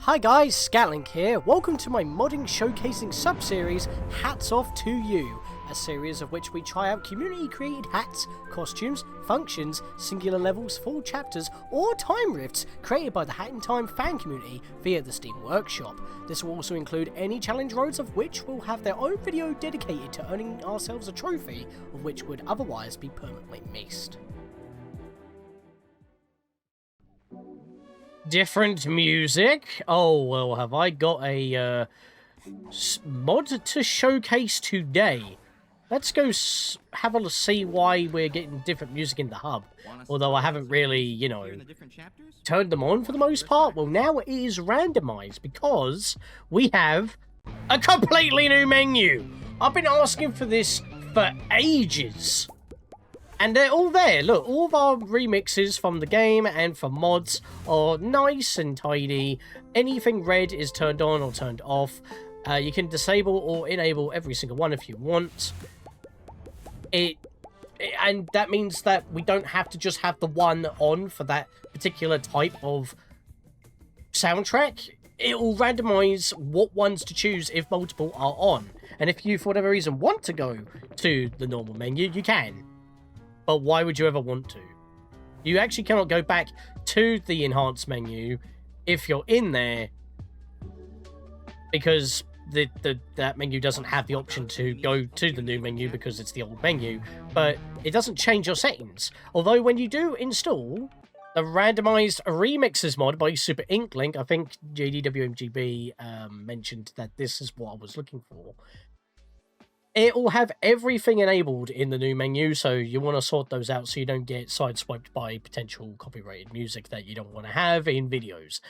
Hi guys, Scatlink here. Welcome to my modding showcasing sub-series, Hats Off to You, a series of which we try out community-created hats, costumes, functions, singular levels, full chapters, or time rifts created by the Hat in Time fan community via the Steam Workshop. This will also include any challenge roads of which will have their own video dedicated to earning ourselves a trophy, of which would otherwise be permanently missed. Different music. Oh, well, have I got a mod to showcase today? Let's go have a see why we're getting different music in the hub. Although I haven't really, you know, turned them on for the most part. Well, now it is randomized because we have a completely new menu. I've been asking for this for ages. And they're all there. Look, all of our remixes from the game and from mods are nice and tidy. Anything red is turned on or turned off. You can disable or enable every single one if you want. And that means that we don't have to just have the one on for that particular type of soundtrack. It will randomize what ones to choose if multiple are on. And if you, for whatever reason, want to go to the normal menu, you can. But why would you ever want to? You actually cannot go back to the enhanced menu if you're in there, because that menu doesn't have the option to go to the new menu because it's the old menu, but it doesn't change your settings. Although when you do install the randomized remixes mod by Super Inklink, I think JDWMGB mentioned that this is what I was looking for. It will have everything enabled in the new menu, so you want to sort those out so you don't get sideswiped by potential copyrighted music that you don't want to have in videos.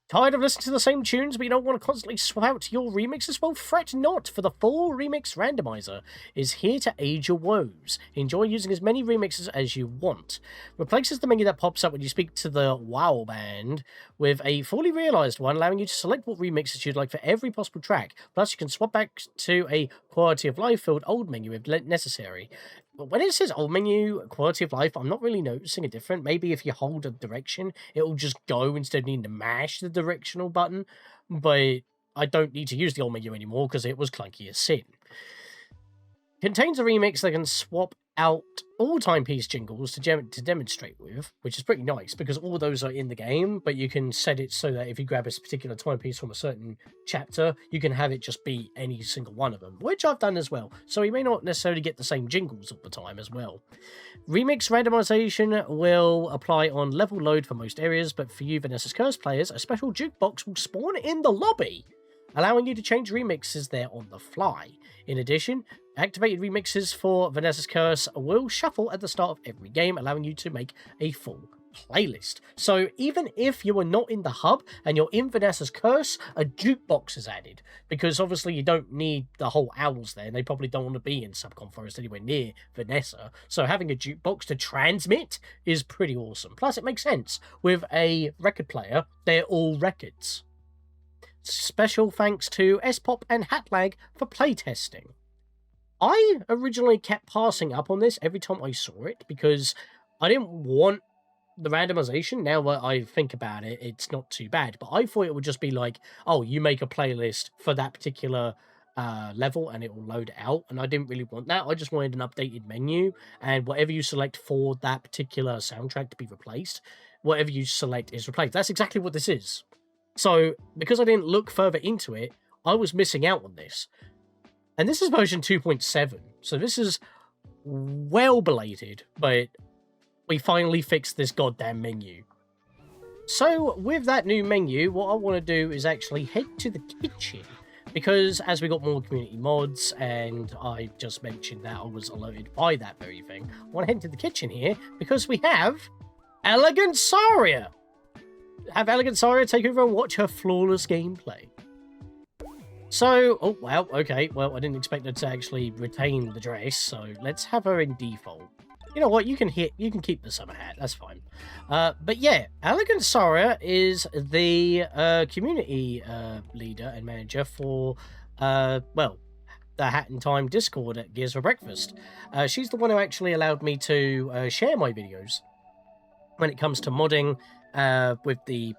Tired of listening to the same tunes, but you don't want to constantly swap out your remixes? Well, fret not, for the full remix randomizer is here to aid your woes. Enjoy using as many remixes as you want. Replaces the menu that pops up when you speak to the WoW band with a fully realized one, allowing you to select what remixes you'd like for every possible track. Plus, you can swap back to a quality of life filled old menu if necessary. But when it says old menu, quality of life, I'm not really noticing a difference. Maybe if you hold a direction, it'll just go instead of needing to mash the directional button. But I don't need to use the old menu anymore because it was clunky as sin. Contains a remix that can swap out all timepiece jingles to demonstrate with, which is pretty nice because all those are in the game, but you can set it so that if you grab a particular timepiece from a certain chapter, you can have it just be any single one of them, which I've done as well. So you may not necessarily get the same jingles all the time as well. Remix randomization will apply on level load for most areas, but for you Vanessa's Curse players, a special jukebox will spawn in the lobby, allowing you to change remixes there on the fly. In addition, activated remixes for Vanessa's Curse will shuffle at the start of every game, allowing you to make a full playlist. So even if you are not in the hub and you're in Vanessa's Curse, a jukebox is added, because obviously you don't need the whole owls there, and they probably don't want to be in Subcon Forest anywhere near Vanessa. So having a jukebox to transmit is pretty awesome. Plus it makes sense. With a record player, they're all records. Special thanks to S-Pop and Hatlag for playtesting. I originally kept passing up on this every time I saw it because I didn't want the randomization. Now that I think about it, it's not too bad, but I thought it would just be like, oh, you make a playlist for that particular level and it will load it out, and I didn't really want that. I just wanted an updated menu, and whatever you select for that particular soundtrack to be replaced, whatever you select is replaced. That's exactly what this is. So, because I didn't look further into it, I was missing out on this. And this is version 2.7, so this is well belated, but we finally fixed this goddamn menu. So, with that new menu, what I want to do is actually head to the kitchen, because as we got more community mods, and I just mentioned that I was alerted by that very thing, I want to head to the kitchen here, because we have Elegant Saria! Have Elegant Saria take over and watch her flawless gameplay. So, oh, well, okay, well, I didn't expect her to actually retain the dress, so let's have her in default. You know what, you can keep the summer hat, that's fine. But yeah, Elegant Saria is the community leader and manager for, well, the Hat in Time Discord at Gears for Breakfast. She's the one who actually allowed me to share my videos when it comes to modding with the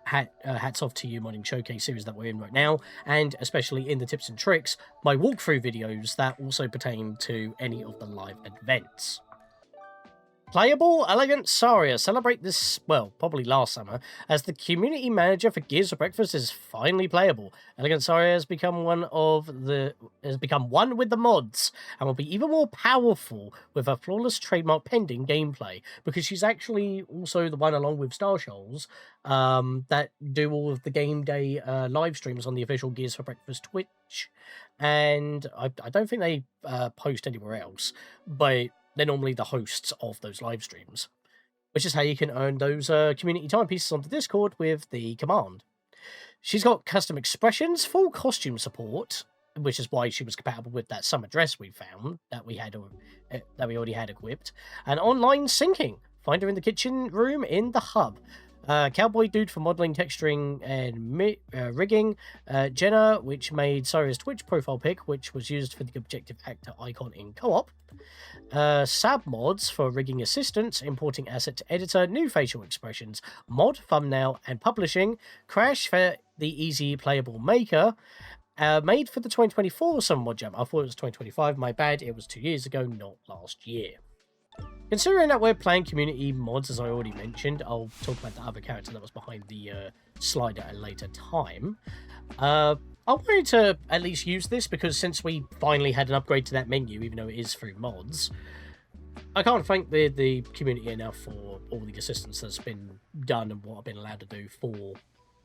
Hats Off to You modding showcase series that we're in right now, and especially in the tips and tricks, my walkthrough videos that also pertain to any of the live events. Playable Elegant Saria celebrate this, well, probably last summer, as the community manager for Gears for Breakfast is finally playable. Elegant Saria has become one with the mods, and will be even more powerful with her flawless trademark pending gameplay, because she's actually also the one, along with Star Shoals, that do all of the game day live streams on the official Gears for Breakfast Twitch. And I don't think they post anywhere else, but they're normally the hosts of those live streams, which is how you can earn those community timepieces on the Discord with the command. She's got custom expressions, full costume support, which is why she was compatible with that summer dress we found that we already had equipped, and online syncing. Find her in the kitchen room in the hub. Cowboy Dude for modeling, texturing, and rigging. Jenna, which made Saria's Twitch profile pic, which was used for the objective actor icon in co-op. Sab mods for rigging assistance, importing asset to editor, new facial expressions, mod, thumbnail, and publishing. Crash for the easy playable maker. Made for the 2024 Summer Mod Jam. I thought it was 2025, my bad. It was 2 years ago, not last year. Considering that we're playing community mods, as I already mentioned, I'll talk about the other character that was behind the slide at a later time. I wanted to at least use this because since we finally had an upgrade to that menu, even though it is through mods, I can't thank the community enough for all the assistance that's been done and what I've been allowed to do for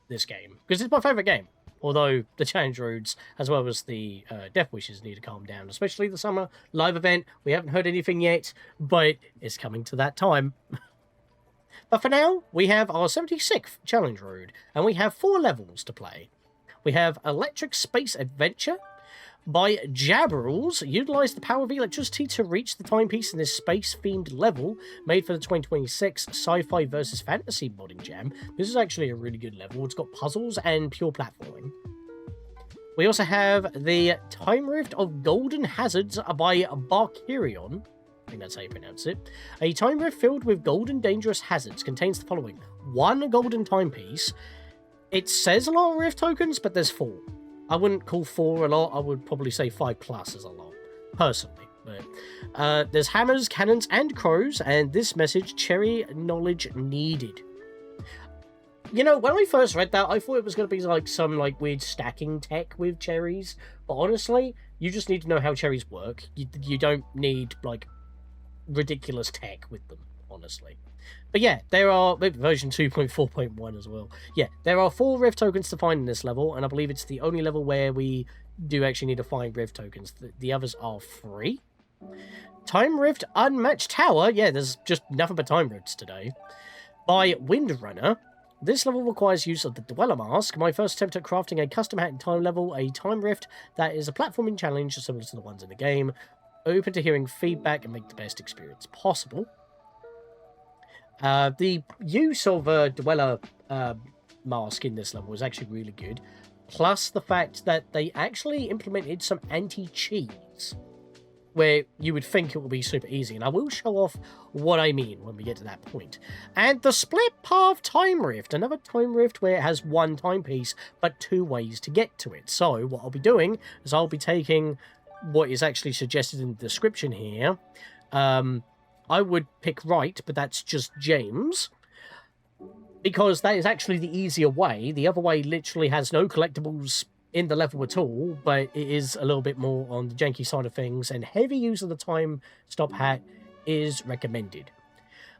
this game. Because it's my favourite game. Although the challenge roads, as well as the death wishes, need to calm down. Especially the summer live event. We haven't heard anything yet, but it's coming to that time. But for now, we have our 76th challenge road, and we have 4 levels to play. We have Electric Space Adventure. By Jabberals, utilize the power of electricity to reach the timepiece in this space-themed level made for the 2026 Sci-Fi vs. Fantasy modding jam. This is actually a really good level. It's got puzzles and pure platforming. We also have the Time Rift of Golden Hazards by Barkirion. I think that's how you pronounce it. A time rift filled with golden dangerous hazards contains the following. 1 golden timepiece. It says a lot of rift tokens, but there's 4. I wouldn't call 4 a lot. I would probably say 5 plus is a lot, personally. But there's hammers, cannons, and crows, and this message, cherry knowledge needed. You know, when I first read that, I thought it was going to be like some like weird stacking tech with cherries. But honestly, you just need to know how cherries work. You don't need like ridiculous tech with them, honestly. But yeah, there are, version 2.4.1 as well. Yeah, there are 4 Rift tokens to find in this level, and I believe it's the only level where we do actually need to find Rift tokens. The others are free. Time Rift Unmatched Tower. Yeah, there's just nothing but Time Rifts today. By Windrunner. This level requires use of the Dweller Mask. My first attempt at crafting a custom hat in time level, a Time Rift that is a platforming challenge similar to the ones in the game. Open to hearing feedback and make the best experience possible. The use of a Dweller mask in this level is actually really good. Plus the fact that they actually implemented some anti-cheese, where you would think it would be super easy. And I will show off what I mean when we get to that point. And the Split Path Time Rift. Another Time Rift where it has 1 timepiece, but 2 ways to get to it. So what I'll be doing is I'll be taking what is actually suggested in the description here. I would pick right, but that's just James, because that is actually the easier way. The other way literally has no collectibles in the level at all, but it is a little bit more on the janky side of things, and heavy use of the time stop hat is recommended.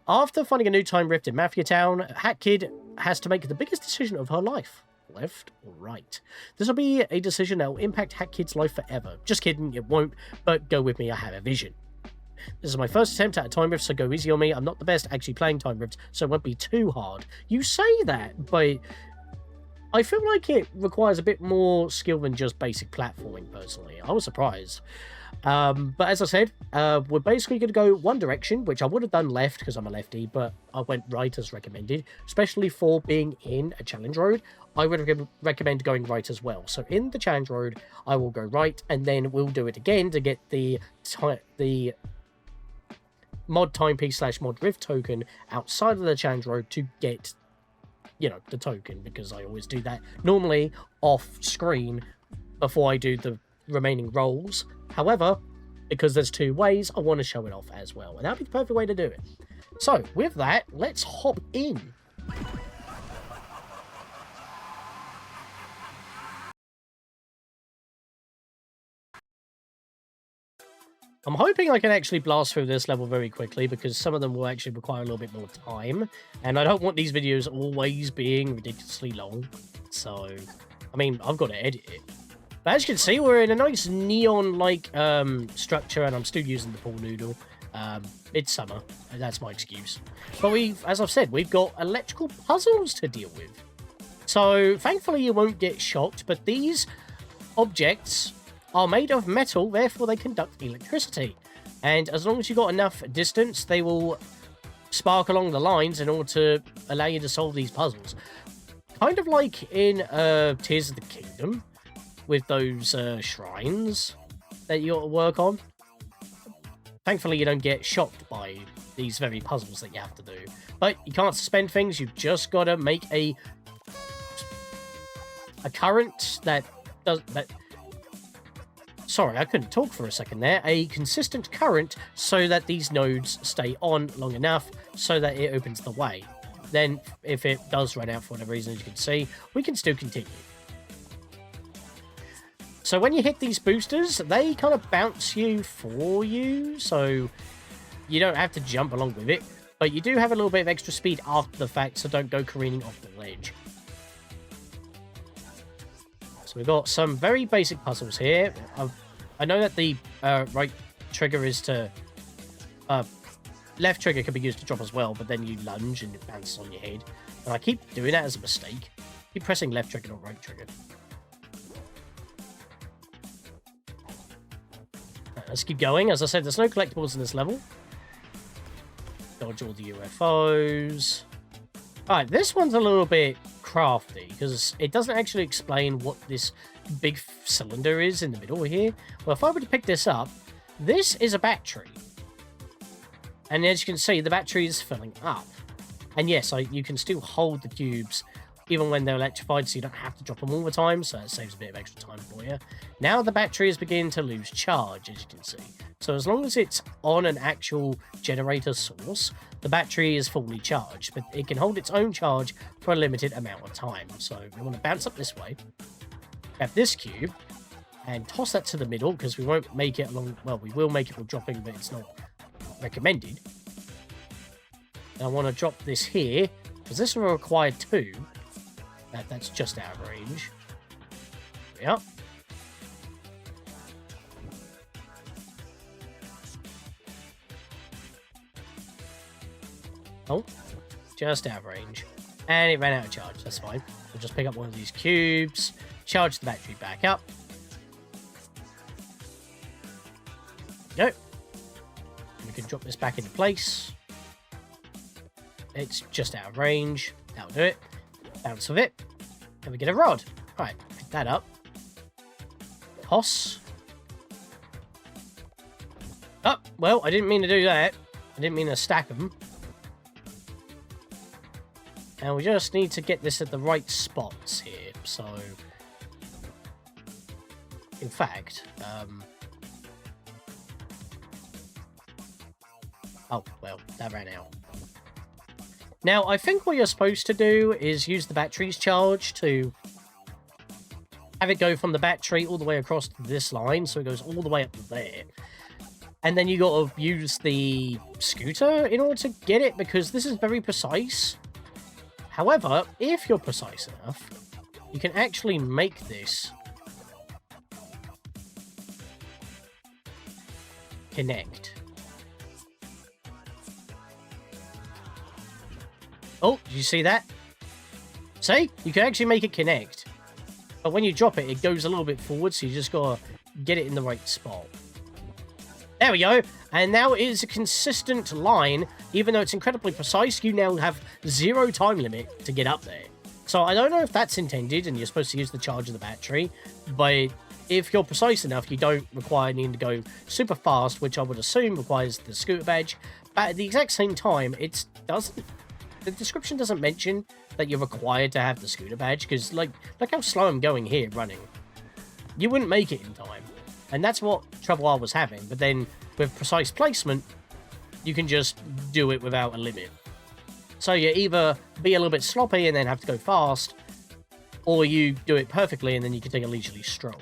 After finding a new time rift in Mafia Town, Hat Kid has to make the biggest decision of her life. Left or right? This will be a decision that will impact Hat Kid's life forever. Just kidding, it won't, but go with me, I have a vision. This is my first attempt at a time rift, so go easy on me. I'm not the best actually playing time rifts, so it won't be too hard. You say that, but I feel like it requires a bit more skill than just basic platforming, personally. I was surprised. But as I said, we're basically going to go one direction, which I would have done left because I'm a lefty, but I went right as recommended, especially for being in a challenge road. I would recommend going right as well. So in the challenge road, I will go right, and then we'll do it again to get the mod timepiece / mod rift token outside of the challenge road to get, you know, the token, because I always do that normally off screen before I do the remaining rolls. However, because there's two ways, I want to show it off as well, and that'd be the perfect way to do it. So with that, let's hop in. I'm hoping I can actually blast through this level very quickly, because some of them will actually require a little bit more time, and I don't want these videos always being ridiculously long. So, I mean, I've got to edit it. But as you can see, we're in a nice neon-like structure, and I'm still using the pool noodle. It's summer, and that's my excuse. But as I've said, we've got electrical puzzles to deal with. So, thankfully you won't get shocked, but these objects are made of metal, therefore they conduct electricity. And as long as you've got enough distance, they will spark along the lines in order to allow you to solve these puzzles. Kind of like in Tears of the Kingdom, with those shrines that you got to work on. Thankfully, you don't get shocked by these very puzzles that you have to do. But you can't suspend things, you've just got to make a current that does... Sorry, I couldn't talk for a second there. A consistent current so that these nodes stay on long enough so that it opens the way. Then, if it does run out for whatever reason, as you can see, we can still continue. So when you hit these boosters, they kind of bounce you for you, so you don't have to jump along with it. But you do have a little bit of extra speed after the fact, so don't go careening off the ledge. So we've got some very basic puzzles here. I know that the right trigger is to... left trigger can be used to drop as well, but then you lunge and it bounces on your head. And I keep doing that as a mistake. Keep pressing left trigger, not right trigger. Let's keep going. As I said, there's no collectibles in this level. Dodge all the UFOs. Alright, this one's a little bit crafty, because it doesn't actually explain what this big cylinder is in the middle here. Well, if I were to pick this up, this is a battery. And as you can see, the battery is filling up. And yes, you can still hold the cubes even when they're electrified, so you don't have to drop them all the time, so it saves a bit of extra time for you. Now the battery is beginning to lose charge, as you can see. So as long as it's on an actual generator source, the battery is fully charged, but it can hold its own charge for a limited amount of time. So we want to bounce up this way, grab this cube, and toss that to the middle, because we won't make it along... Well, we will make it while dropping, but it's not recommended. And I want to drop this here, because this will require two. That's just out of range. Yep. Oh, just out of range. And it ran out of charge, that's fine. We'll just pick up one of these cubes, charge the battery back up. Go. We can drop this back into place. It's just out of range. That'll do it. Bounce of it. And we get a rod. Right, pick that up. Toss. Oh, well, I didn't mean to do that. I didn't mean to stack them. And we just need to get this at the right spots here. So, in fact, oh, well, that ran out. Now, I think what you're supposed to do is use the battery's charge to have it go from the battery all the way across this line, so it goes all the way up to there. And then you got to use the scooter in order to get it, because this is very precise. However, if you're precise enough, you can actually make this connect. Oh, did you see that? See? You can actually make it connect. But when you drop it, it goes a little bit forward, so you just gotta get it in the right spot. There we go. And now it is a consistent line. Even though it's incredibly precise, you now have 0 time limit to get up there. So I don't know if that's intended and you're supposed to use the charge of the battery, but if you're precise enough, you don't require needing to go super fast, which I would assume requires the scooter badge. But at the exact same time, the description doesn't mention that you're required to have the scooter badge, because look how slow I'm going here running. You wouldn't make it in time. And that's what trouble I was having. But then with precise placement, you can just do it without a limit. So you either be a little bit sloppy and then have to go fast, or you do it perfectly and then you can take a leisurely stroll.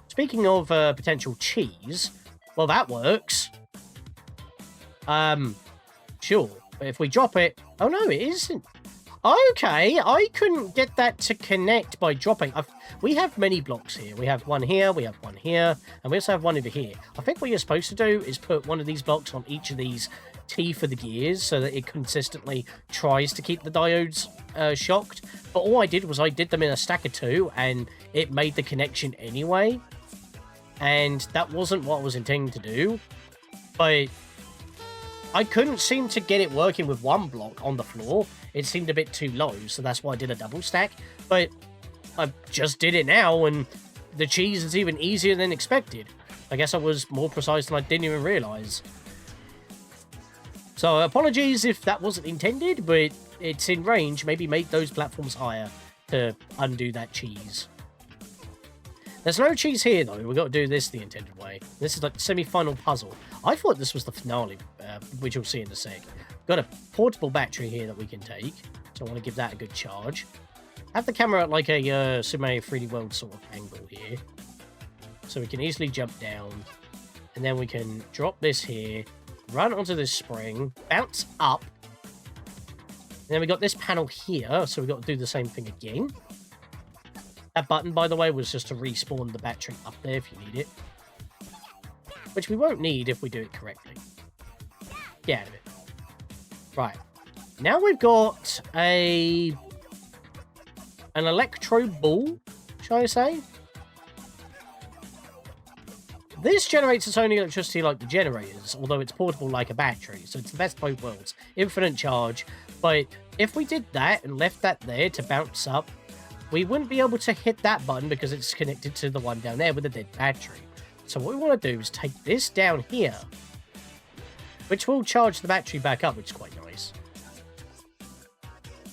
Speaking of potential cheese, well, that works. Sure. But if we drop it... Oh, no, it isn't. Okay, I couldn't get that to connect by dropping. We have many blocks here. We have one here, we have one here, and we also have one over here. I think what you're supposed to do is put one of these blocks on each of these teeth of the gears so that it consistently tries to keep the diodes shocked. But all I did was I did them in a stack of 2, and it made the connection anyway. And that wasn't what I was intending to do. But I couldn't seem to get it working with one block on the floor. It seemed a bit too low, so that's why I did a double stack. But I just did it now, and the cheese is even easier than expected. I guess I was more precise than I didn't even realise. So apologies if that wasn't intended, but it's in range. Maybe make those platforms higher to undo that cheese. There's no cheese here, though. We've got to do this the intended way. This is like the semi-final puzzle. I thought this was the finale, which you'll see in a sec. Got a portable battery here that we can take, so I want to give that a good charge. Have the camera at like a Super Mario 3D World sort of angle here, so we can easily jump down, and then we can drop this here, run onto this spring, bounce up, and then we got this panel here, so we've got to do the same thing again. That button, by the way, was just to respawn the battery up there if you need it, which we won't need if we do it correctly. Get out of it. Right. Now we've got an electro ball, shall I say? This generates its own electricity like the generators, although it's portable like a battery, so it's the best of both worlds. Infinite charge, but if we did that and left that there to bounce up, we wouldn't be able to hit that button because it's connected to the one down there with a dead battery. So what we want to do is take this down here, which will charge the battery back up, which is quite nice.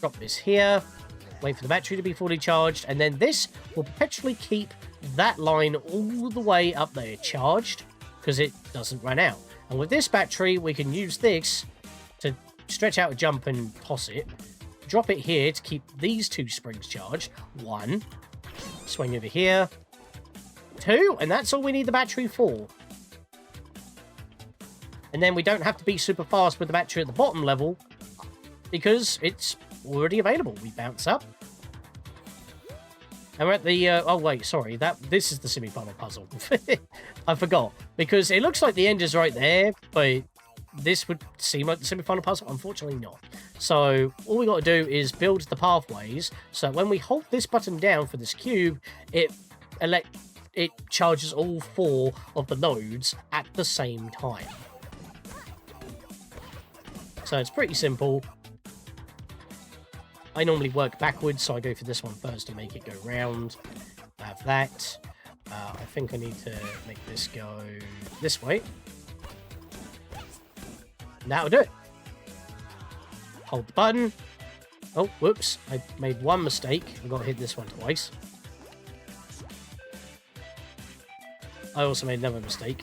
Drop this here, wait for the battery to be fully charged, and then this will perpetually keep that line all the way up there charged, because it doesn't run out. And with this battery, we can use this to stretch out a jump and toss it. Drop it here to keep these 2 springs charged. 1. Swing over here. 2. And that's all we need the battery for. And then we don't have to be super fast with the battery at the bottom level, because it's already available. We bounce up. And we're at the... oh, wait, sorry. This is the semi-final puzzle. I forgot. Because it looks like the end is right there, but this would seem like the semi-final puzzle. Unfortunately not. So all we got to do is build the pathways, so when we hold this button down for this cube, it charges all 4 of the nodes at the same time. So it's pretty simple. I normally work backwards, so I go for this one first to make it go round. I have that. I think I need to make this go this way. And that'll do it. Hold the button. Oh, whoops. I made one mistake. I've got to hit this one twice. I also made another mistake.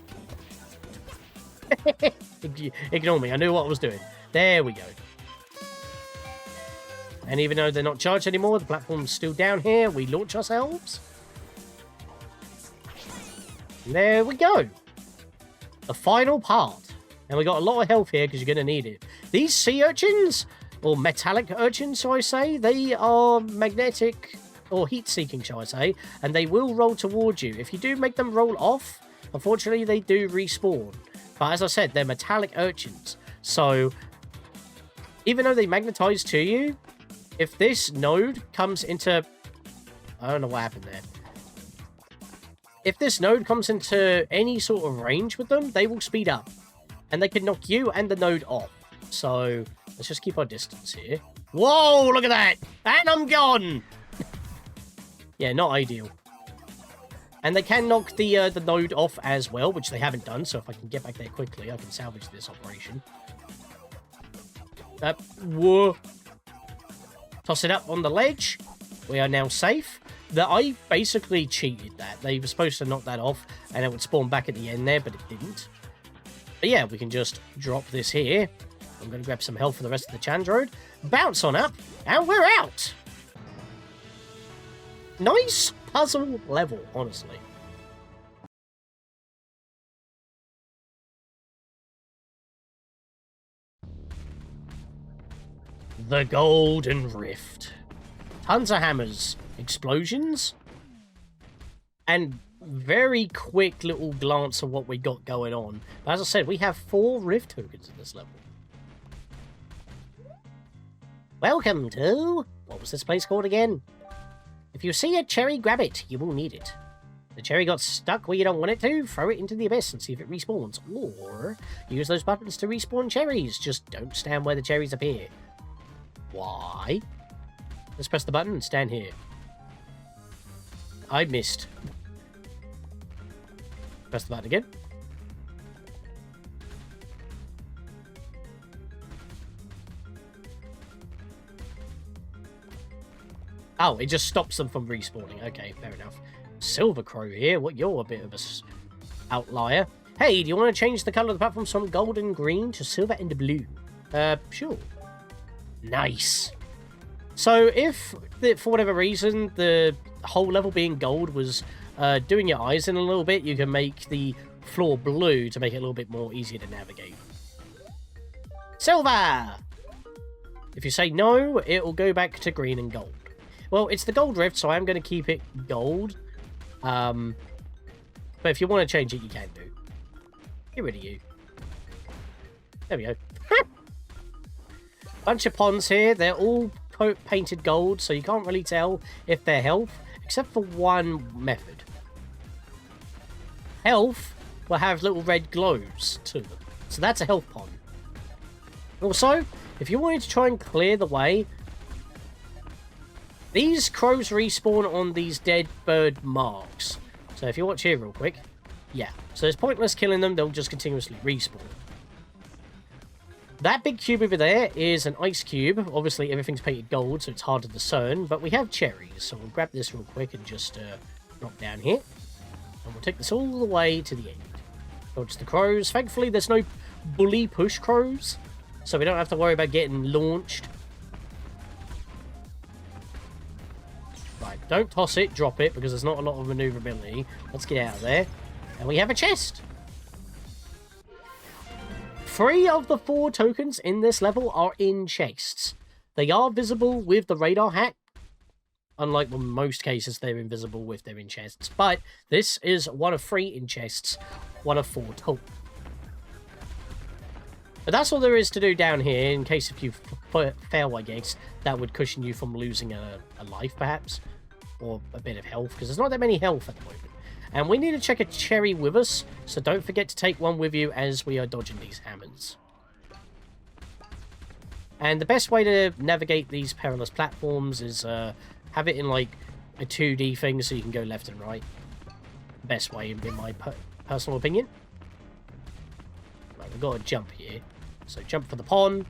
Ignore me. I knew what I was doing. There we go. And even though they're not charged anymore, the platform's still down here. We launch ourselves. And there we go. The final part. And we got a lot of health here because you're going to need it. These sea urchins, or metallic urchins, shall I say, they are magnetic, or heat-seeking, shall I say, and they will roll towards you. If you do make them roll off, unfortunately, they do respawn. But as I said, they're metallic urchins. So, even though they magnetize to you, if this node comes into... I don't know what happened there. if this node comes into any sort of range with them, they will speed up. And they can knock you and the node off. So, let's just keep our distance here. Whoa, look at that! And I'm gone! Yeah, not ideal. And they can knock the node off as well, which they haven't done. So if I can get back there quickly, I can salvage this operation. Whoa. Toss it up on the ledge. We are now safe. I basically cheated that. They were supposed to knock that off, and it would spawn back at the end there, but it didn't. But yeah, we can just drop this here. I'm going to grab some health for the rest of the Chandrode. Bounce on up, and we're out! Nice puzzle level, honestly. The Golden Rift. Tons of hammers, explosions, and very quick little glance of what we got going on. But as I said, we have 4 Rift tokens in this level. Welcome to... what was this place called again? If you see a cherry, grab it. You will need it. The cherry got stuck where you don't want it to, throw it into the abyss and see if it respawns. Or use those buttons to respawn cherries. Just don't stand where the cherries appear. Why? Let's press the button and stand here. I missed. Press the button again. Oh, it just stops them from respawning. Okay, fair enough. Silver Crow here. What, you're a bit of a outlier. Hey, do you want to change the color of the platform from gold and green to silver and blue? Sure. Nice. So if, for whatever reason, the whole level being gold was doing your eyes in a little bit, you can make the floor blue to make it a little bit more easier to navigate. Silver! If you say no, it will go back to green and gold. Well, it's the Gold Rift, so I'm going to keep it gold. But if you want to change it, you can do. Get rid of you. There we go. Bunch of ponds here. They're all painted gold, so you can't really tell if they're health, except for one method. Health will have little red glows to them. So that's a health pond. Also, if you wanted to try and clear the way, these crows respawn on these dead bird marks. So if you watch here real quick, yeah. So it's pointless killing them, they'll just continuously respawn. That big cube over there is an ice cube. Obviously everything's painted gold, so it's hard to discern, but we have cherries. So we'll grab this real quick and just drop down here. And we'll take this all the way to the end. Dodge the crows. Thankfully there's no bully push crows, so we don't have to worry about getting launched. Right, don't toss it, drop it, because there's not a lot of maneuverability. Let's get out of there. And we have a chest. 3 of the 4 tokens in this level are in chests. They are visible with the radar hat. Unlike in most cases, they're invisible if they're in chests. But this is 1 of 3 in chests, 1 of 4 total. But that's all there is to do down here, in case if you fail, I guess, that would cushion you from losing a life, perhaps. Or a bit of health, because there's not that many health at the moment. And we need to check a cherry with us, so don't forget to take one with you as we are dodging these hammers. And the best way to navigate these perilous platforms is have it in like a 2D thing so you can go left and right. Best way, in my personal opinion. Right, we've got to jump here. So jump for the pond.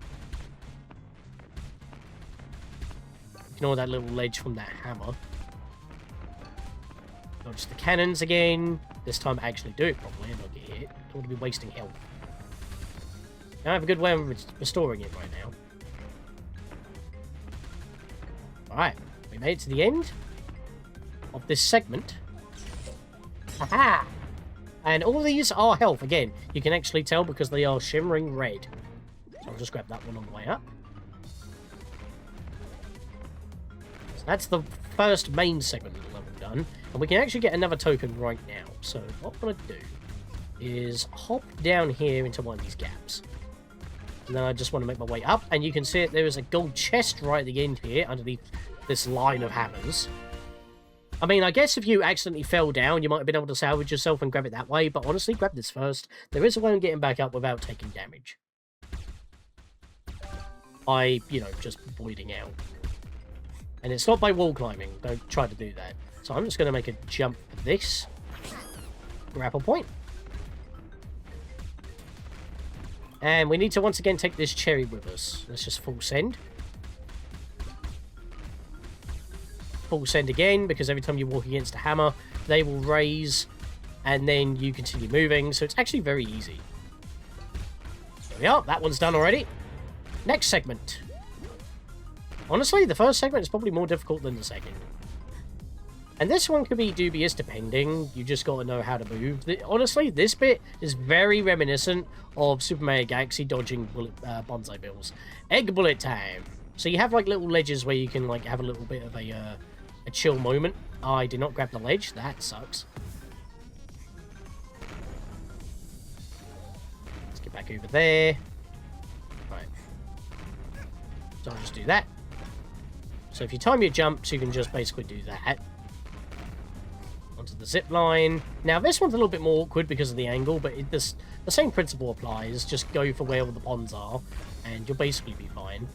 Ignore that little ledge from that hammer. Dodge the cannons again. This time actually do it properly and not get hit. Don't want to be wasting health. I have a good way of restoring it right now. Alright, we made it to the end of this segment. Aha! And all these are health. Again, you can actually tell because they are shimmering red. So I'll just grab that one on the way up. So that's the first main segment of the level done. And we can actually get another token right now. So what I'm going to do is hop down here into one of these gaps. And then I just want to make my way up. And you can see it, there is a gold chest right at the end here underneath this line of hammers. I mean, I guess if you accidentally fell down, you might have been able to salvage yourself and grab it that way, but honestly, grab this first. There is a way of getting back up without taking damage. By, you know, just voiding out. And it's not by wall climbing. Don't try to do that. So I'm just going to make a jump for this. Grapple point. And we need to once again take this cherry with us. Let's just full send. Full send again, because every time you walk against a hammer, they will raise, and then you continue moving. So it's actually very easy. There we are. That one's done already. Next segment. Honestly, the first segment is probably more difficult than the second. And this one could be dubious depending. You just got to know how to move. Honestly, this bit is very reminiscent of Super Mario Galaxy dodging bullet, bonsai bills. Egg bullet time. So you have like little ledges where you can like have a little bit of a chill moment. I did not grab the ledge. That sucks. Let's get back over there. Right. So I'll just do that. So if you time your jumps, you can just basically do that. Onto the zip line. Now this one's a little bit more awkward because of the angle, but the same principle applies. Just go for where all the ponds are, and you'll basically be fine.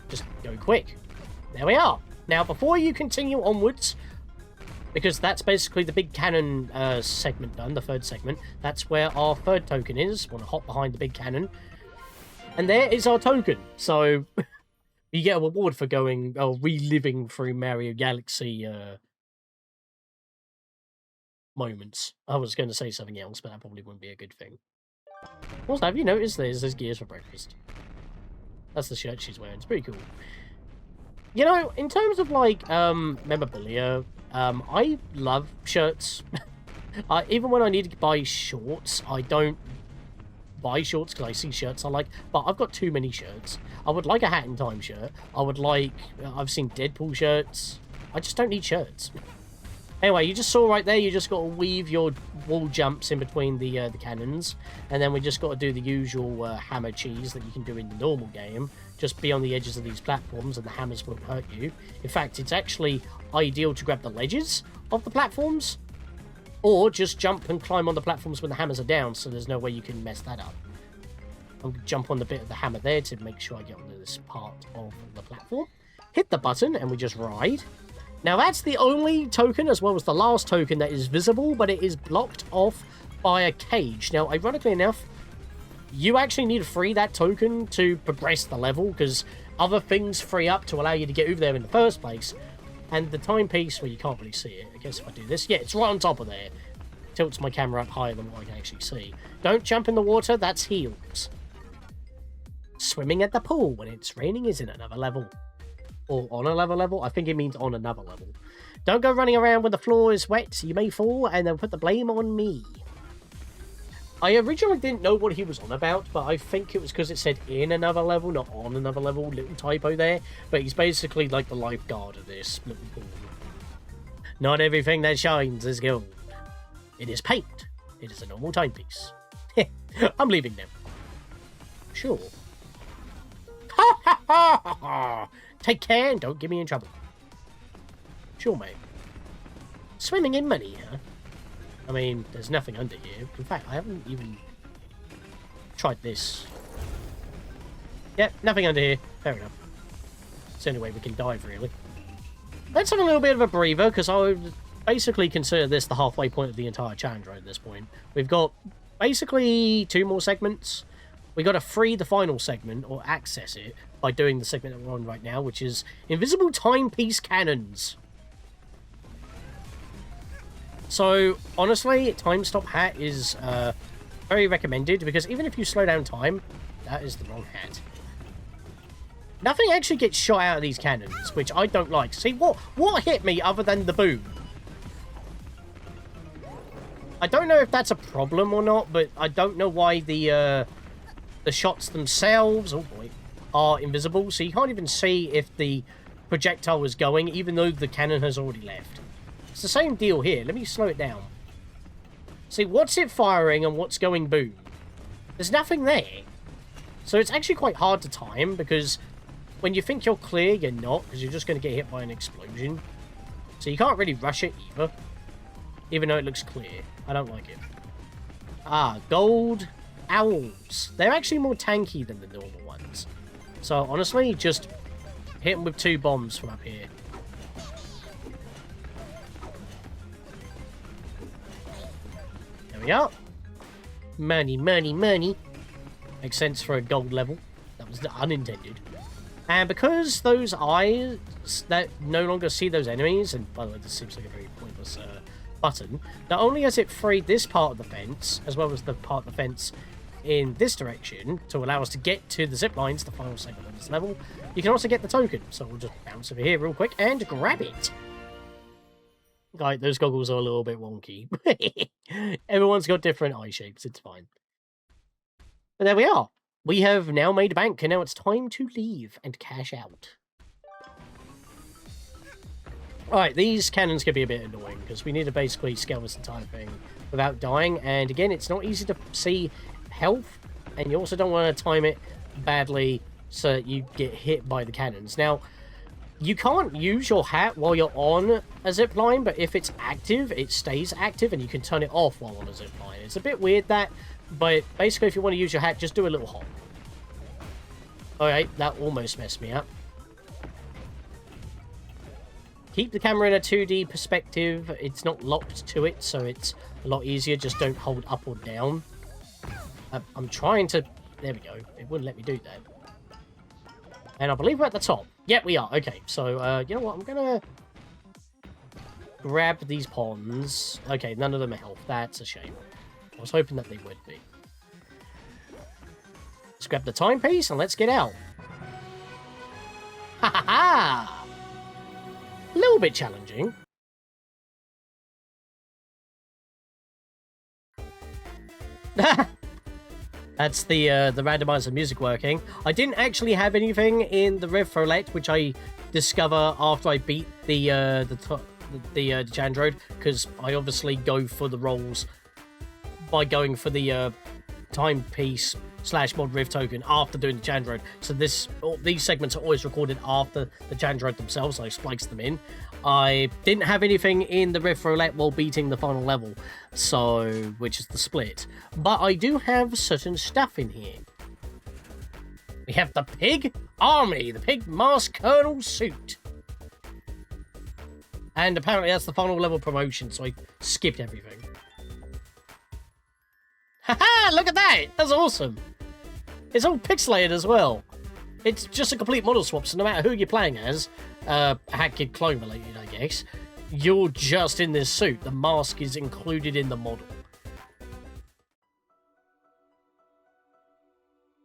Just go quick. There we are. Now, before you continue onwards, because that's basically the big cannon segment done, the third segment, that's where our third token is. Want to hop behind the big cannon. And there is our token. So, you get a reward for going, reliving through Mario Galaxy moments. I was going to say something else, but that probably wouldn't be a good thing. Also, have you noticed there's gears for breakfast? That's the shirt she's wearing. It's pretty cool. You know, in terms of, like, memorabilia, I love shirts. Even when I need to buy shorts, I don't buy shorts because I see shirts I like, but I've got too many shirts. I would like a Hat in Time shirt. I would like... I've seen Deadpool shirts. I just don't need shirts. Anyway, you just saw right there, you just got to weave your wall jumps in between the cannons, and then we just got to do the usual hammer cheese that you can do in the normal game. Just be on the edges of these platforms, and the hammers won't hurt you. In fact, it's actually ideal to grab the ledges of the platforms, or just jump and climb on the platforms when the hammers are down, so there's no way you can mess that up. I'll jump on the bit of the hammer there to make sure I get onto this part of the platform. Hit the button, and we just ride. Now, that's the only token, as well as the last token, that is visible, but it is blocked off by a cage. Now, ironically enough, you actually need to free that token to progress the level, because other things free up to allow you to get over there in the first place. And the timepiece, well, you can't really see it. I guess if I do this, yeah, it's right on top of there. Tilts my camera up higher than what I can actually see. Don't jump in the water, that's heels. Swimming at the pool when it's raining is in another level. Or on another level? I think it means on another level. Don't go running around when the floor is wet. You may fall, and they'll put the blame on me. I originally didn't know what he was on about, but I think it was because it said in another level, not on another level. Little typo there. But he's basically like the lifeguard of this little pool. Not everything that shines is gold. It is paint. It is a normal timepiece. I'm leaving now. Sure. Ha ha ha ha ha! Take care and don't get me in trouble. Sure, mate. Swimming in money, huh? I mean, there's nothing under here. In fact, I haven't even tried this. Yep, nothing under here. Fair enough. It's the only way we can dive, really. Let's have a little bit of a breather, because I would basically consider this the halfway point of the entire challenge right at this point. We've got basically 2 more segments. We got to free the final segment, or access it, by doing the segment that we're on right now, which is Invisible Timepiece Cannons. So, honestly, Time Stop Hat is very recommended, because even if you slow down time, that is the wrong hat. Nothing actually gets shot out of these cannons, which I don't like. See, what hit me other than the boom? I don't know if that's a problem or not, but I don't know why the shots themselves, oh boy, are invisible, so you can't even see if the projectile was going, even though the cannon has already left. It's the same deal here. Let me slow it down. See, what's it firing and what's going boom? There's nothing there. So it's actually quite hard to time, because when you think you're clear, you're not, because you're just going to get hit by an explosion. So you can't really rush it either. Even though it looks clear. I don't like it. Ah, gold owls. They're actually more tanky than the normal ones. So honestly, just hit them with 2 bombs from up here. There we are. Money, money, money. Makes sense for a gold level. That was unintended. And because those eyes that no longer see those enemies, and by the way, this seems like a very pointless button, not only has it freed this part of the fence, as well as the part of the fence in this direction, to allow us to get to the zip lines, the final segment of this level, you can also get the token. So we'll just bounce over here real quick and grab it. Like, those goggles are a little bit wonky. Everyone's got different eye shapes, it's fine. But there we are. We have now made a bank, and now it's time to leave and cash out. Alright, these cannons can be a bit annoying, because we need to basically scale this entire thing without dying, and again, it's not easy to see health, and you also don't want to time it badly so that you get hit by the cannons. Now, you can't use your hat while you're on a zipline, but if it's active, it stays active, and you can turn it off while on a zipline. It's a bit weird, that, but basically, if you want to use your hat, just do a little hop. Alright, that almost messed me up. Keep the camera in a 2D perspective. It's not locked to it, so it's a lot easier. Just don't hold up or down. I'm trying to... There we go. It wouldn't let me do that. And I believe we're at the top. Yep, we are. Okay, so, you know what? I'm gonna grab these ponds. Okay, none of them are health. That's a shame. I was hoping that they would be. Let's grab the timepiece and let's get out. Ha ha ha! A little bit challenging. That's the randomizer music working. I didn't actually have anything in the Roulette, which I discover after I beat the Jandroid, because I obviously go for the rolls by going for the timepiece / mod riv token after doing the Jandroid. So these segments are always recorded after the Jandroid themselves, so I splice them in. I didn't have anything in the Riff Roulette while beating the final level, so which is the split. But I do have certain stuff in here. We have the Pig Army, the Pig Mask Colonel suit. And apparently that's the final level promotion, so I skipped everything. Haha, look at that! That's awesome! It's all pixelated as well. It's just a complete model swap, so no matter who you're playing as, Hat Kid clone related, I guess, you're just in this suit. The mask is included in the model.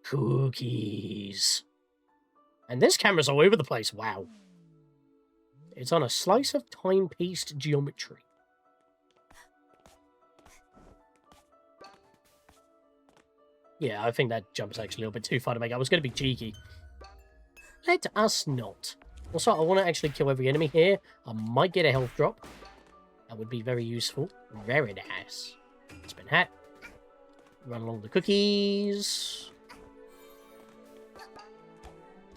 Cookies. And this camera's all over the place, wow. It's on a slice of time-pieced geometry. Yeah, I think that jump's actually a little bit too far to make. I was going to be cheeky. Let us not. Also, I want to actually kill every enemy here. I might get a health drop. That would be very useful. Very nice. Spin hat. Run along the cookies.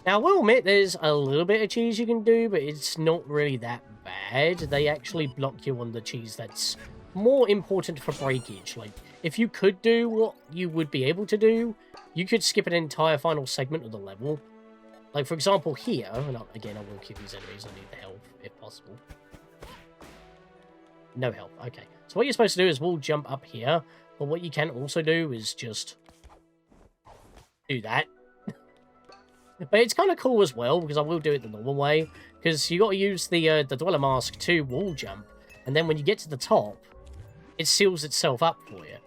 Now, I will admit, there's a little bit of cheese you can do, but it's not really that bad. They actually block you on the cheese that's more important for breakage. Like, if you could do what you would be able to do, you could skip an entire final segment of the level. Like, for example, here, and again, I will kill these enemies, I need the health, if possible. No health, okay. So what you're supposed to do is wall jump up here, but what you can also do is just do that. But it's kind of cool as well, because I will do it the normal way, because you got to use the Dweller Mask to wall jump, and then when you get to the top, it seals itself up for you,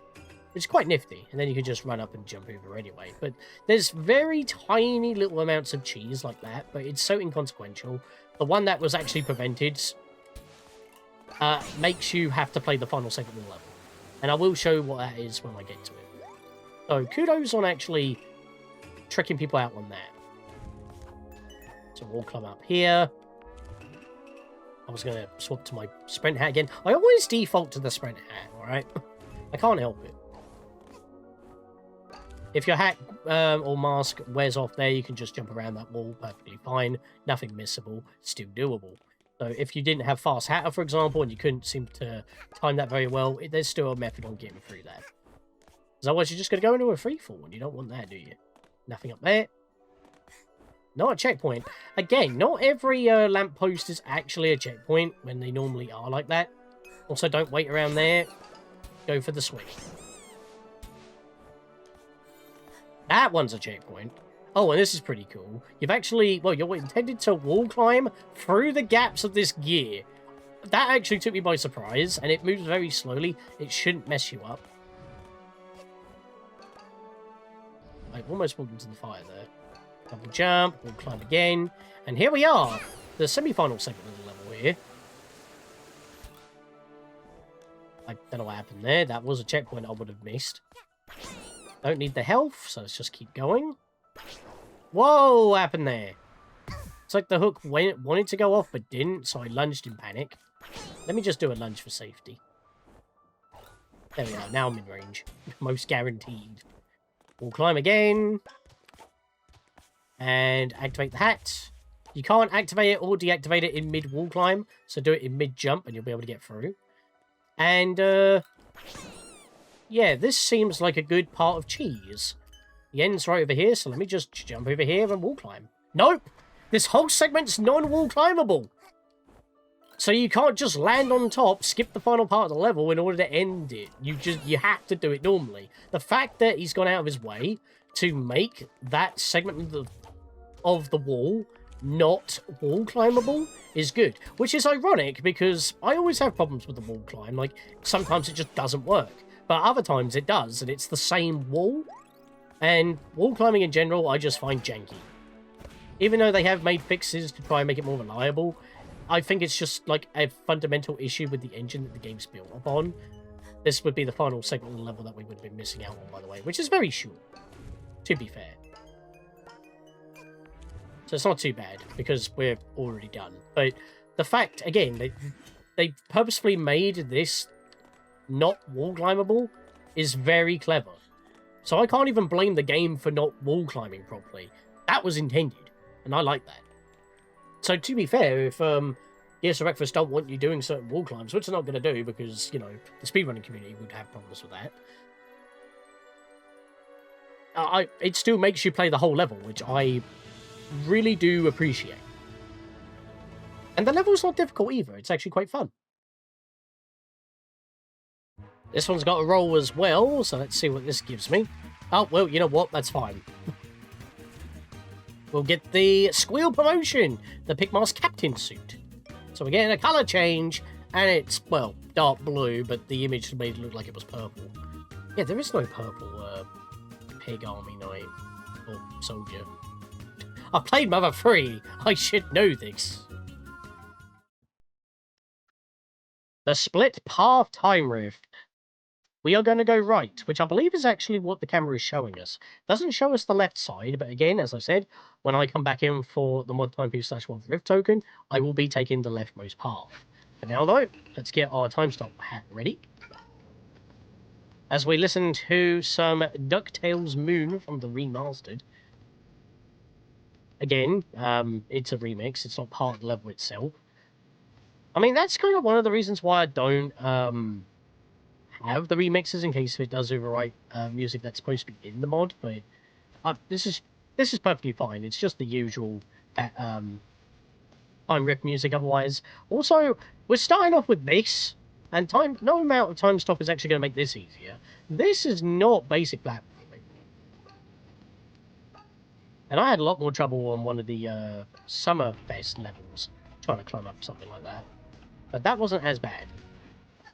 which is quite nifty, and then you can just run up and jump over anyway. But there's very tiny little amounts of cheese like that, but it's so inconsequential. The one that was actually prevented makes you have to play the final segment of the level, and I will show what that is when I get to it. So kudos on actually tricking people out on that. So we'll climb up here. I was going to swap to my sprint hat again. I always default to the sprint hat, alright? I can't help it. If your hat or mask wears off there, you can just jump around that wall perfectly fine. Nothing missable. Still doable. So if you didn't have Fast Hatter, for example, and you couldn't seem to time that very well, there's still a method on getting through that. Because otherwise you're just going to go into a freefall, and you don't want that, do you? Nothing up there. Not a checkpoint. Again, not every lamppost is actually a checkpoint when they normally are like that. Also, don't wait around there. Go for the swing. That one's a checkpoint. Oh, and this is pretty cool. You've actually, well, you're intended to wall climb through the gaps of this gear. That actually took me by surprise, and it moves very slowly. It shouldn't mess you up. I almost walked into the fire there. Double jump, wall climb again, and here we are, the semi-final segment of the level here. I don't know what happened there. That was a checkpoint I would have missed. Don't need the health, so let's just keep going. Whoa, what happened there? It's like the hook wanted to go off, but didn't, so I lunged in panic. Let me just do a lunge for safety. There we are, now I'm in range. Most guaranteed. We'll climb again. And activate the hat. You can't activate it or deactivate it in mid-wall climb, so do it in mid-jump and you'll be able to get through. And, yeah, this seems like a good part of cheese. The end's right over here, so let me just jump over here and wall climb. Nope! This whole segment's non-wall climbable! So you can't just land on top, skip the final part of the level in order to end it. You have to do it normally. The fact that he's gone out of his way to make that segment of the wall not wall climbable is good. Which is ironic, because I always have problems with the wall climb. Like, sometimes it just doesn't work. But other times it does, and it's the same wall. And wall climbing in general, I just find janky. Even though they have made fixes to try and make it more reliable, I think it's just like a fundamental issue with the engine that the game's built upon. This would be the final segment of the level that we would have been missing out on, by the way, which is very short, to be fair. So it's not too bad, because we're already done. But the fact, again, they purposefully made this not wall climbable is very clever. So I can't even blame the game for not wall climbing properly. That was intended, and I like that. So to be fair, if Gears for Breakfast don't want you doing certain wall climbs, which they're not going to do because, you know, the speedrunning community would have problems with that, it still makes you play the whole level, which I really do appreciate. And the level's not difficult either. It's actually quite fun. This one's got a roll as well, so let's see what this gives me. Oh, well, you know what? That's fine. We'll get the Squeal promotion, the Pigmask Captain suit. So we're getting a colour change, and it's, well, dark blue, but the image made it look like it was purple. Yeah, there is no purple Pig Army Knight, or Soldier. I played Mother 3, I should know this. The Split Path Time Rift. We are going to go right, which I believe is actually what the camera is showing us. It doesn't show us the left side, but again, as I said, when I come back in for the mod timepiece/1 rift token, I will be taking the leftmost path. For now, though, let's get our time stop hat ready. As we listen to some DuckTales Moon from the Remastered. Again, it's a remix, it's not part of the level itself. I mean, that's kind of one of the reasons why I don't have the remixes, in case it does overwrite music that's supposed to be in the mod, but this is perfectly fine. It's just the usual time rift music otherwise. Also, we're starting off with this, and no amount of time stop is actually going to make this easier. This is not basic platforming. And I had a lot more trouble on one of the Summerfest levels, trying to climb up something like that. But that wasn't as bad.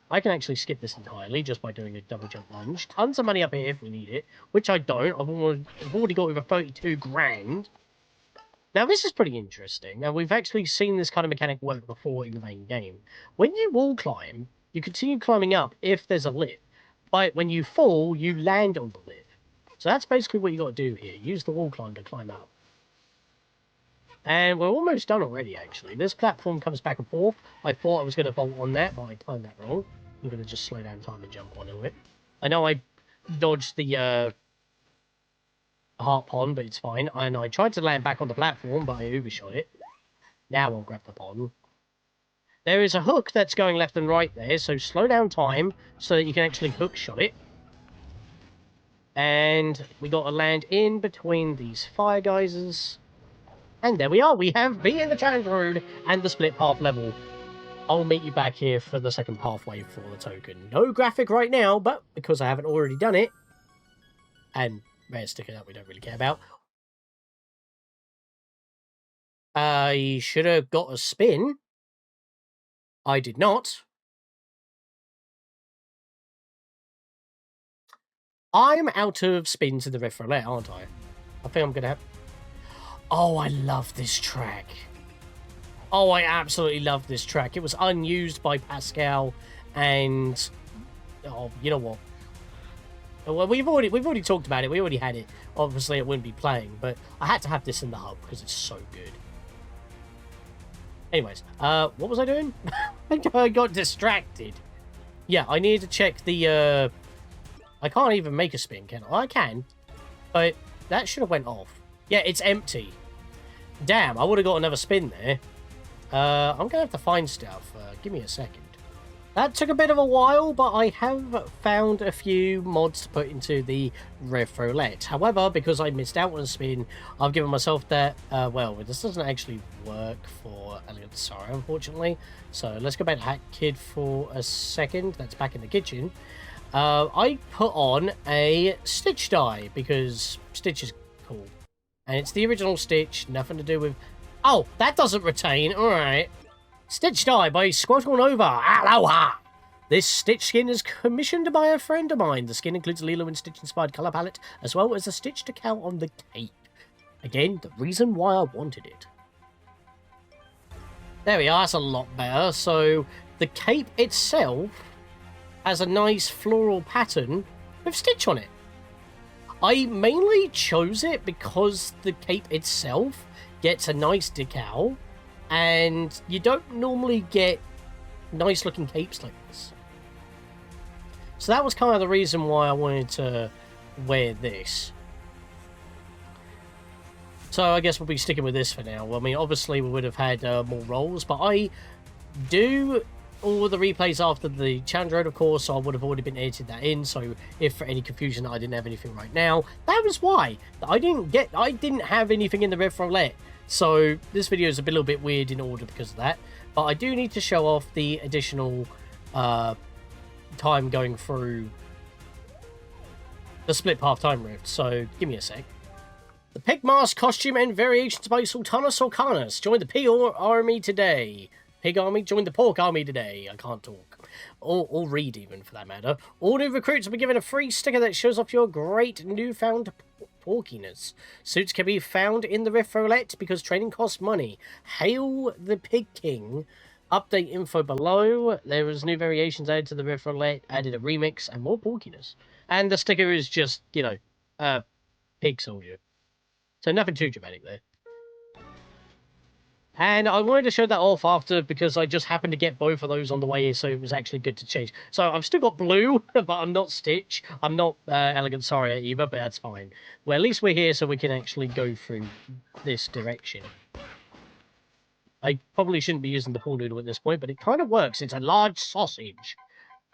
I can actually skip this entirely just by doing a double jump lunge. Tons of money up here if we need it, which I don't. I've already got over 32 grand. Now this is pretty interesting. Now we've actually seen this kind of mechanic work before in the main game. When you wall climb, you continue climbing up if there's a lip. But when you fall, you land on the lip. So that's basically what you got to do here. Use the wall climb to climb up. And we're almost done already, actually. This platform comes back and forth. I thought I was going to bolt on that, but I timed that wrong. I'm going to just slow down time and jump onto it. I know I dodged the heart pond, but it's fine. And I tried to land back on the platform, but I overshot it. Now I'll grab the pond. There is a hook that's going left and right there, so slow down time so that you can actually hook shot it. And we got to land in between these fire geysers. And there we are. We have beaten the challenge road and the split path level. I'll meet you back here for the second pathway for the token. No graphic right now, but because I haven't already done it, and rare sticker that we don't really care about, I should have got a spin. I did not. I'm out of spins in the Roulette, aren't I? I think I'm going to have... Oh, I love this track. Oh, I absolutely love this track. It was unused by Pascal, and... Oh, you know what? Well, we've already talked about it. We already had it. Obviously, it wouldn't be playing, but I had to have this in the hub because it's so good. Anyways, what was I doing? I got distracted. Yeah, I needed to check the, I can't even make a spin, can I? I can, but that should have went off. Yeah, it's empty. Damn, I would have got another spin there. I'm going to have to find stuff. Give me a second. That took a bit of a while, but I have found a few mods to put into the Roulette. However, because I missed out on a spin, I've given myself that, well, this doesn't actually work for Elegant Sorrow, unfortunately. So let's go back to Hat Kid for a second. That's back in the kitchen. I put on a Stitch die, because Stitch is cool. And it's the original Stitch, nothing to do with... Oh, that doesn't retain, alright. Stitch die by Squirtle Nova. Aloha! This Stitch skin is commissioned by a friend of mine. The skin includes Lilo and Stitch inspired colour palette, as well as a Stitch decal on the cape. Again, the reason why I wanted it. There we are, that's a lot better. So, the cape itself has a nice floral pattern with Stitch on it. I mainly chose it because the cape itself gets a nice decal, and you don't normally get nice looking capes like this. So that was kind of the reason why I wanted to wear this. So I guess we'll be sticking with this for now. I mean, obviously we would have had more roles, but I do all the replays after the challenge road, of course, so I would have already been edited that in. So if for any confusion I didn't have anything right now, that was why. I didn't have anything in the Roulette. So this video is a little bit weird in order because of that. But I do need to show off the additional time going through the split path time rift. So give me a sec. The Pig Mask costume and variations by Sultana Sulcanas. Join the Pig Army today. Pig Army, join the Pork Army today. I can't talk. Or read even, for that matter. All new recruits will be given a free sticker that shows off your great newfound porkiness. Suits can be found in the Roulette because training costs money. Hail the Pig King. Update info below. There was new variations added to the Roulette, added a remix, and more porkiness. And the sticker is just, you know, pig soldier. So nothing too dramatic there. And I wanted to show that off after because I just happened to get both of those on the way, so it was actually good to change. So I've still got blue, but I'm not Stitch. I'm not Elegant Sorry either, but that's fine. Well, at least we're here so we can actually go through this direction. I probably shouldn't be using the pool noodle at this point, but it kind of works. It's a large sausage.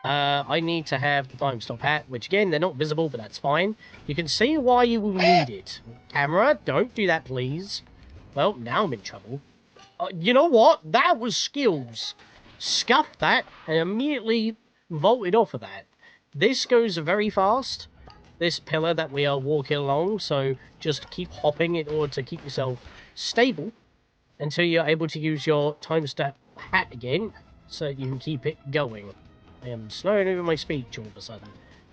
I need to have the time stop hat, which again, they're not visible, but that's fine. You can see why you will need it. Camera, don't do that, please. Well, now I'm in trouble. You know what? That was skills. Scuffed that and immediately vaulted off of that. This goes very fast. This pillar that we are walking along, so just keep hopping in order to keep yourself stable until you're able to use your time step hat again, so you can keep it going. I am slowing over my speech all of a sudden.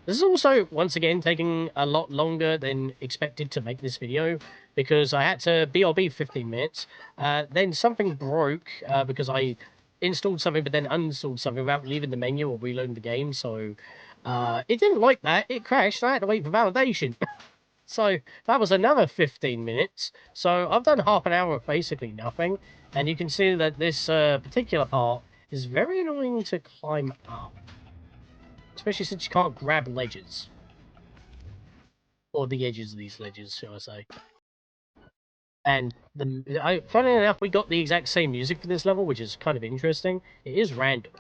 This is also, once again, taking a lot longer than expected to make this video, because I had to BRB 15 minutes, then something broke, because I installed something but then uninstalled something without leaving the menu or reloading the game, so it didn't like that, it crashed, I had to wait for validation. So that was another 15 minutes, so I've done half an hour of basically nothing, and you can see that this particular part is very annoying to climb up. Especially since you can't grab ledges. Or the edges of these ledges, shall I say. And funnily enough, we got the exact same music for this level, which is kind of interesting. It is random.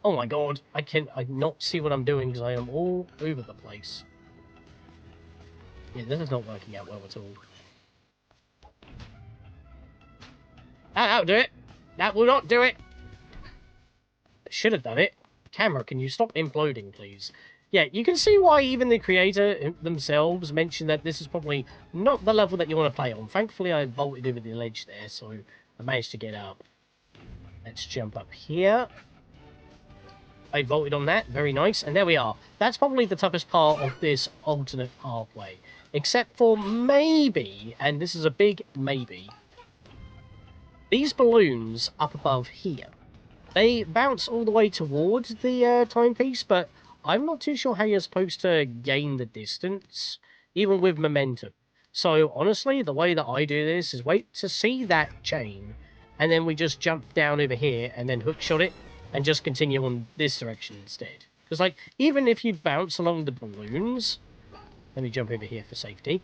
Oh my god, I not see what I'm doing because I am all over the place. Yeah, this is not working out well at all. That'll do it. That will not do it. Should have done it. Camera, can you stop imploding, please? Yeah, you can see why even the creator themselves mentioned that this is probably not the level that you want to play on. Thankfully, I vaulted over the ledge there, so I managed to get up. Let's jump up here. I vaulted on that. Very nice. And there we are. That's probably the toughest part of this alternate pathway. Except for maybe, and this is a big maybe, these balloons up above here. They bounce all the way towards the timepiece, but I'm not too sure how you're supposed to gain the distance, even with momentum. So, honestly, the way that I do this is wait to see that chain, and then we just jump down over here, and then hookshot it, and just continue on this direction instead. Because, like, even if you bounce along the balloons... Let me jump over here for safety.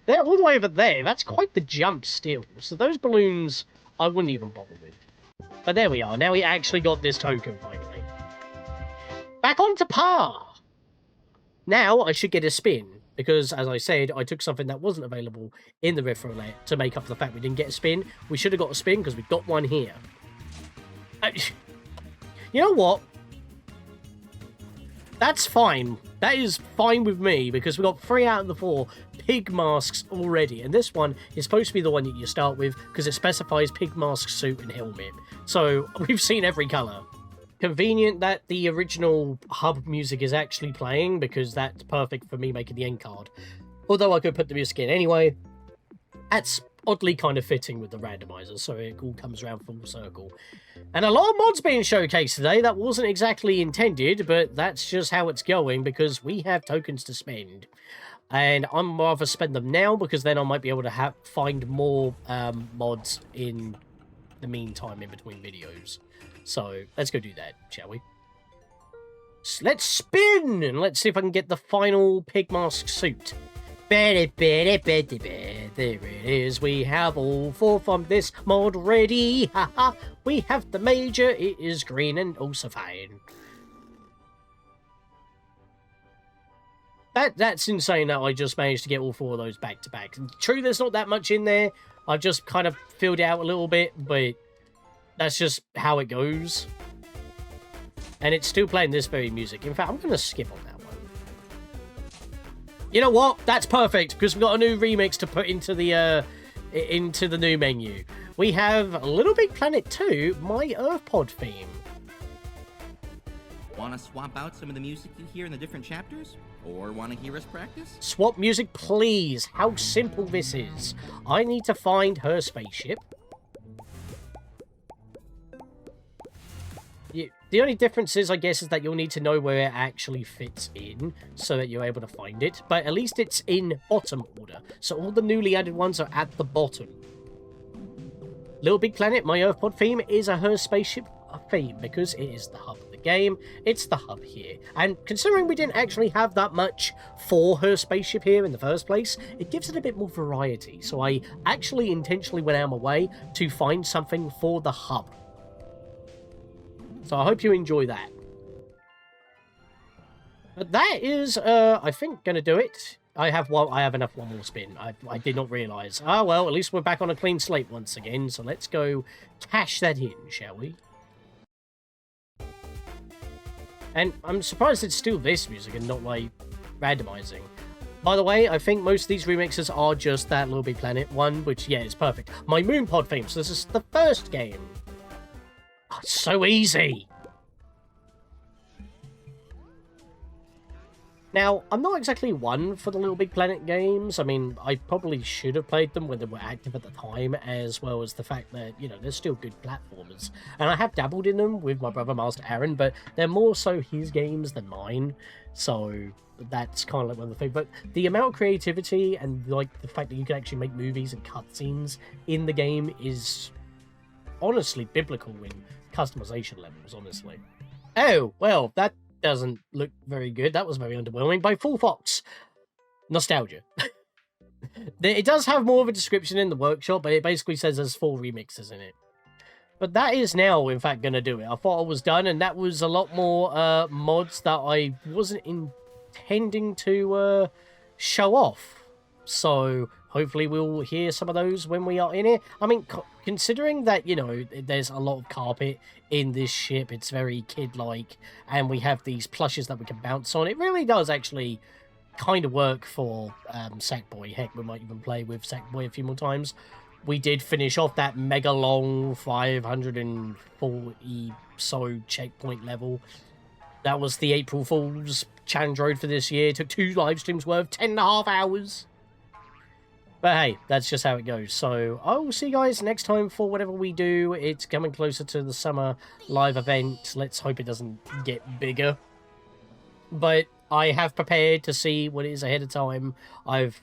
They're all the way over there. That's quite the jump still. So those balloons, I wouldn't even bother with. But there we are. Now we actually got this token, finally. Back on to par! Now I should get a spin. Because, as I said, I took something that wasn't available in the Rift Roulette to make up for the fact we didn't get a spin. We should have got a spin because we got one here. You know what? That's fine. That is fine with me, because we got 3 out of the 4 pig masks already. And this one is supposed to be the one that you start with, because it specifies pig mask, suit, and helmet. So, we've seen every colour. Convenient that the original hub music is actually playing, because that's perfect for me making the end card. Although I could put the music in anyway. That's oddly kind of fitting with the randomizer, so it all comes around full circle. And a lot of mods being showcased today. That wasn't exactly intended, but that's just how it's going, because we have tokens to spend. And I'm rather spend them now, because then I might be able to find more mods in the meantime in between videos. So let's go do that, shall we? Let's spin, and let's see if I can get the final pig mask suit. There it is. We have all 4 from this mod ready. Haha. We have the major. It is green and also fine. That's insane that I just managed to get all 4 of those back to back. True, there's not that much in there. I've just kind of filled it out a little bit, but that's just how it goes. And it's still playing this very music. In fact, I'm going to skip on that. You know what? That's perfect, because we've got a new remix to put into the new menu. We have Little Big Planet 2, My Earth Pod theme. Want to swap out some of the music you hear in the different chapters? Or want to hear us practice? Swap music, please. How simple this is. I need to find her spaceship. The only difference is, I guess, is that you'll need to know where it actually fits in so that you're able to find it. But at least it's in bottom order. So all the newly added ones are at the bottom. Little Big Planet, My Earth Pod theme is a her spaceship theme because it is the hub of the game. It's the hub here. And considering we didn't actually have that much for her spaceship here in the first place, it gives it a bit more variety. So I actually intentionally went out of my way to find something for the hub. So I hope you enjoy that. But that is, I think, going to do it. I have enough one more spin. I did not realise. Ah, well, at least we're back on a clean slate once again. So let's go cash that in, shall we? And I'm surprised it's still this music and not, like, randomizing. By the way, I think most of these remixes are just that Little Big Planet one, which, yeah, is perfect. My Moon Pod theme, so this is the first game. Oh, it's so easy! Now, I'm not exactly one for the Little Big Planet games. I mean, I probably should have played them when they were active at the time, as well as the fact that, you know, they're still good platformers. And I have dabbled in them with my brother, Master Aaron, but they're more so his games than mine. So that's kind of like one of the things. But the amount of creativity and, like, the fact that you can actually make movies and cutscenes in the game is honestly biblical in customization levels, honestly. Oh, well, that doesn't look very good. That was very underwhelming. By Full Fox. Nostalgia. It does have more of a description in the workshop, but it basically says there's 4 remixes in it. But that is now, in fact, going to do it. I thought I was done, and that was a lot more mods that I wasn't intending to show off. So hopefully we'll hear some of those when we are in it. I mean, considering that, you know, there's a lot of carpet in this ship, it's very kid-like, and we have these plushes that we can bounce on, it really does actually kind of work for Sackboy. Heck, we might even play with Sackboy a few more times. We did finish off that mega long 540 so checkpoint level. That was the April Fool's challenge road for this year. It took 2 live streams worth 10.5 hours. But hey, that's just how it goes. So I will see you guys next time for whatever we do. It's coming closer to the summer live event. Let's hope it doesn't get bigger. But I have prepared to see what it is ahead of time. I've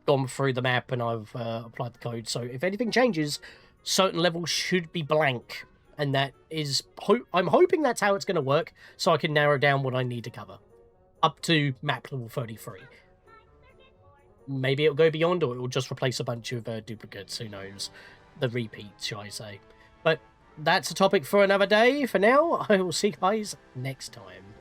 gone through the map and I've applied the code. So if anything changes, certain levels should be blank. And that is... I'm hoping that's how it's going to work, so I can narrow down what I need to cover. Up to map level 33. Maybe it'll go beyond, or it'll just replace a bunch of duplicates. Who knows? The repeats, shall I say. But that's a topic for another day. For now, I will see you guys next time.